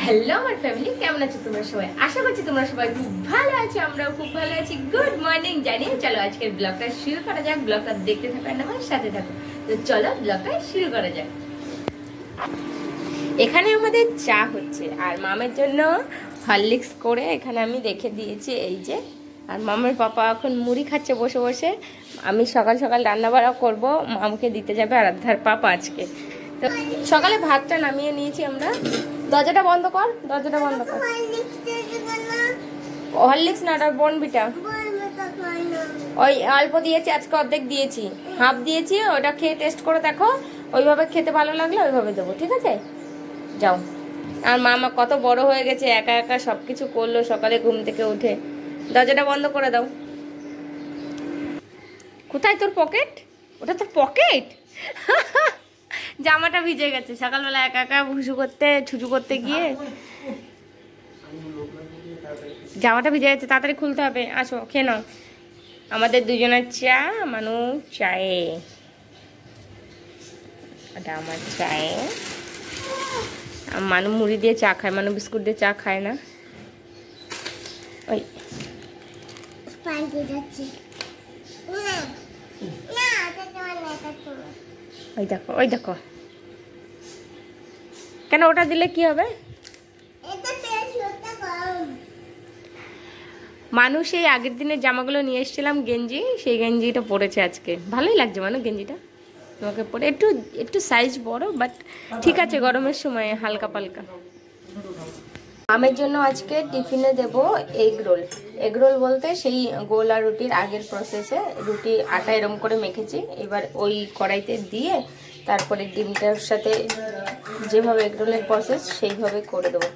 Hello আমার family, কেমন আছো তোমরা সবাই? আশা করছি তোমরা সবাই খুব ভালো আছো, আমরাও খুব ভালো আছি। গুড মর্নিং জানিয়ে চলো আজকের ব্লগটা শুরু করা যাক। ব্লগটা দেখতে থাকো আর আমার সাথে থাকো। তো চলো ব্লগটা শুরু করা যাক। এখানে আমাদের চা হচ্ছে আর মামের জন্য হরলিক্স করে এখানে আমি রেখে দিয়েছি, এই যে। আর মামের পাপা এখন মুড়ি খাচ্ছে বসে বসে। আমি সকাল সকাল রান্না বাড়া করবো, মামকে দিতে যাবে আরাধ্যার পাপা আজকে। তো সকালে ভাতটা নামিয়ে নিয়েছি আমরা। দরজাটা বন্ধ কর, দরজাটা বন্ধ কর। হরলিক্স না, ওটা বনবিটা। ওই অল্প দিয়েছি আজকে, অর্ধেক দিয়েছি, হাফ দিয়েছি। ওটা খেয়ে টেস্ট করে দেখো, ওইভাবে খেতে ভালো লাগলে ওইভাবে দেবো, ঠিক আছে? যাও। আর মামা কত বড় হয়ে গেছে, একা একা সবকিছু করলো সকালে ঘুম থেকে উঠে। দরজাটা বন্ধ করে দাও। কোথায় তোর পকেট? ওটা তোর পকেট? জামাটা ভিজে গেছে সকালবেলা একা একা ছুচু করতে গিয়ে জামাটা ভিজে গেছে, তাড়াতাড়ি খুলতে হবে। আসো খেয়ে নাও। আমাদের দুজনের চা, মানু চায়ে, ওটা আমার চায়ে। মানু মুড়ি দিয়ে চা খায়, মানু বিস্কুট দিয়ে চা খায় না। ওই ওই দেখো, ওই দেখো। কেন ওটা দিলে কি হবে? মানুষ এই আগের দিনের জামাগুলো নিয়ে এসেছিলাম, গেঞ্জি, সেই গেঞ্জিটা পরেছে আজকে। ভালোই লাগছে মানুষ গেঞ্জিটা তোমাকে পরে। একটু একটু সাইজ বড়, বাট ঠিক আছে গরমের সময় হালকা পালকা। আমের জন্য আজকে টিফিনে দেব এগ রোল। এগ রোল বলতে সেই গোলা রুটির আগের প্রসেসে রুটি আটা এরম করে মেখেছি, এবার ওই কড়াইতে দিয়ে তারপরে ডিমটার সাথে যেভাবে এগ রোলের প্রসেস সেইভাবে করে দেবো।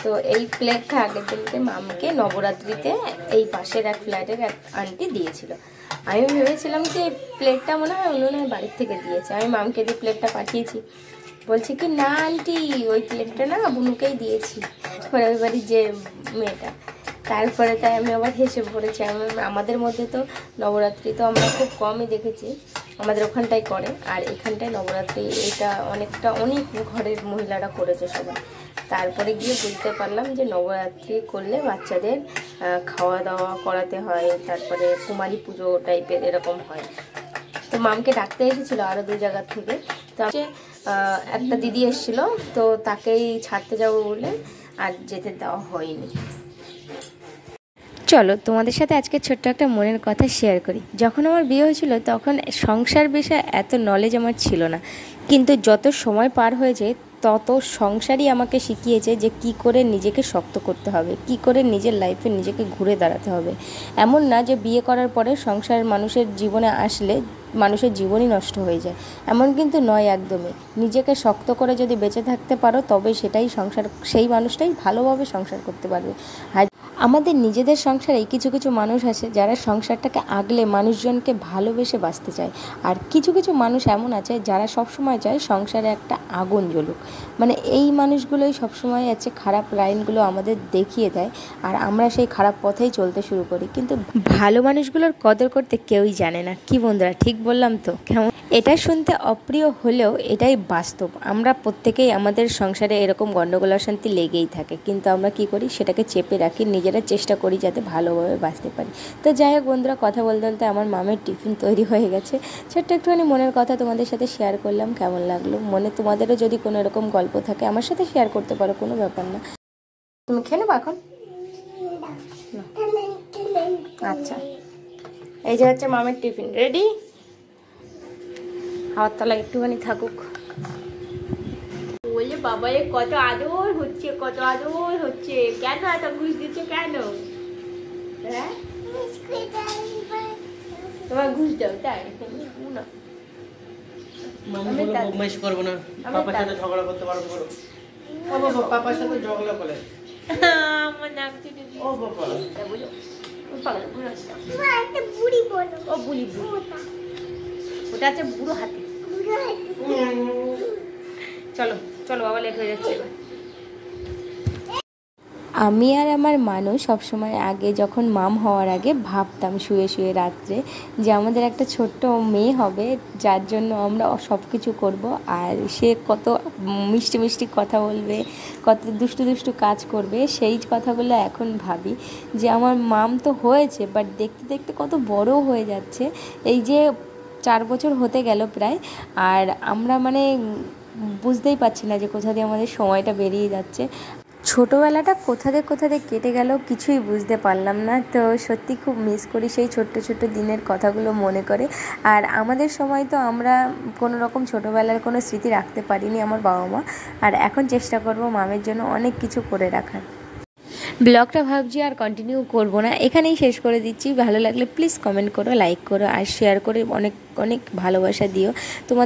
তো এই প্লেটটা আগের দিনকে মামকে নবরাত্রিতে এই পাশের এক ফ্ল্যাটের এক আন্টি দিয়েছিল। আমি ভেবেছিলাম যে প্লেটটা মনে হয় অন্য বাড়ির থেকে দিয়েছে। আমি মামকে দিয়ে প্লেটটা পাঠিয়েছি, বলছি কি না আন্টি ওই প্লেটটা না বুনুকেই দিয়েছি, ওই বাড়ির যে মেয়েটা। তারপরে তাই আমি আবার হেসে পড়েছি। আমাদের মধ্যে তো নবরাত্রি তো আমরা খুব কমই দেখেছি, আমাদের ওখানটাই করে। আর এখানটায় নবরাত্রি এটা অনেক ঘরের মহিলারা করেছে সবাই। তারপরে গিয়ে বুঝতে পারলাম যে নবরাত্রি করলে বাচ্চাদের খাওয়া দাওয়া করাতে হয়, তারপরে কুমারী পুজো টাইপের এরকম হয়। তো মামকে ডাকতে এসেছিলো আরও 2 জায়গার থেকে। তো একটা দিদি এসেছিলো, তো তাকেই ছাড়তে যাবো বলে আর যেতে দেওয়া হয়নি। চলো তোমাদের সাথে আজকে ছোট্ট একটা মনের কথা শেয়ার করি। যখন আমার বিয়ে হয়েছিল তখন সংসার বিষয়ে এত নলেজ আমার ছিল না, কিন্তু যত সময় পার হয়েছে তত সংসারই আমাকে শিখিয়েছে যে কি করে নিজেকে শক্ত করতে হবে, কি করে নিজের লাইফে নিজেকে ঘুরে দাঁড়াতে হবে। এমন না যে বিয়ে করার পরে সংসার মানুষের জীবনে আসলে মানুষের জীবনই নষ্ট হয়ে যায়, এমন কিন্তু নয় একদমই। নিজেকে শক্ত করে যদি বেঁচে থাকতে পারো তবে সেটাই সংসার, সেই মানুষটাই ভালোভাবে সংসার করতে পারবে। আর আমাদের নিজেদের সংসারেই কিছু কিছু মানুষ আছে যারা সংসারটাকে আগলে মানুষজনকে ভালোবেসে বাঁচতে চায়। আর কিছু কিছু মানুষ এমন আছে যারা সবসময় চায় সংসারে একটা আগুন জ্বলুক। মানে এই মানুষগুলোই সবসময় আছে খারাপ লাইনগুলো আমাদের দেখিয়ে দেয়, আর আমরা সেই খারাপ পথেই চলতে শুরু করি। কিন্তু ভালো মানুষগুলোর কদর করতে কেউই জানে না। কি বন্ধুরা, ঠিক বললাম তো? কেমন? এটা শুনতে অপ্রিয় হলেও এটাই বাস্তব। আমরা প্রত্যেকেই আমাদের সংসারে এরকম গণ্ডগোল অশান্তি লেগেই থাকে, কিন্তু আমরা কি করি সেটাকে চেপে রাখি, নিজেরা চেষ্টা করি যাতে ভালোভাবে বাঁচতে পারি। তো যাই হোক বন্ধুরা, কথা বলতে বলতে আমার মামের টিফিন তৈরি হয়ে গেছে। ছোট্ট একটুখানি মনের কথা তোমাদের সাথে শেয়ার করলাম। কেমন লাগলো? মনে তোমাদেরও যদি কোনো এরকম গল্প থাকে আমার সাথে শেয়ার করতে পারো, কোনো ব্যাপার না। তুমি খেয়ে নেবো এখন? আচ্ছা, এই যে হচ্ছে মামের টিফিন রেডি। হাওয়ার তলায় একটুখানি থাকুক। বলছে বাবা কত আদর হচ্ছে, কত আদর হচ্ছে। কেন এত ঘুষ দিচ্ছে কেন? হ্যাঁ তোমার ঘুষ দাও তাই না? বদমাইশ করবো না, পাপার সাথে ঝগড়া করতে পারবো। ও বাবা, পাপার সাথে ঝগড়া করে আমার নাক চিঠি। ও বাবা বলো, ও পাগল বুড়ো আছে। একটা বুড়ি বলো। ও বুড়ি, ওটা আছে বুড়ো হাতি। চলো চলো বাবা, লেট হয়ে যাচ্ছে। আমি আর আমার মানুষ সবসময় আগে যখন মাম হওয়ার আগে ভাবতাম শুয়ে শুয়ে রাত্রে যে আমাদের একটা ছোট্ট মেয়ে হবে, যার জন্য আমরা সব কিছু করবো, আর সে কত মিষ্টি মিষ্টি কথা বলবে, কত দুষ্টু দুষ্টু কাজ করবে। সেই কথাগুলো এখন ভাবি যে আমার মাম তো হয়েছে, বাট দেখতে দেখতে কত বড় হয়ে যাচ্ছে। এই যে 4 বছর হতে গেল প্রায়, আর আমরা মানে বুঝতেই পারছি না যে কোথা দিয়ে আমাদের সময়টা বেরিয়ে যাচ্ছে। ছোটোবেলাটা কোথা দিয়ে কেটে গেল কিছুই বুঝতে পারলাম না। তো সত্যি খুব মিস করি সেই ছোট্ট ছোট্ট দিনের কথাগুলো মনে করে। আর আমাদের সময় তো আমরা কোনো রকম ছোটোবেলার কোনো স্মৃতি রাখতে পারিনি আমার বাবা মা, আর এখন চেষ্টা করব মামের জন্য অনেক কিছু করে রাখার। ব্লগটা ভাবছি আর কন্টিনিউ করব না, এখানেই শেষ করে দিচ্ছি। ভালো লাগলে প্লিজ কমেন্ট করো, লাইক করো আর শেয়ার করে অনেক অনেক ভালোবাসা দিও তোমার।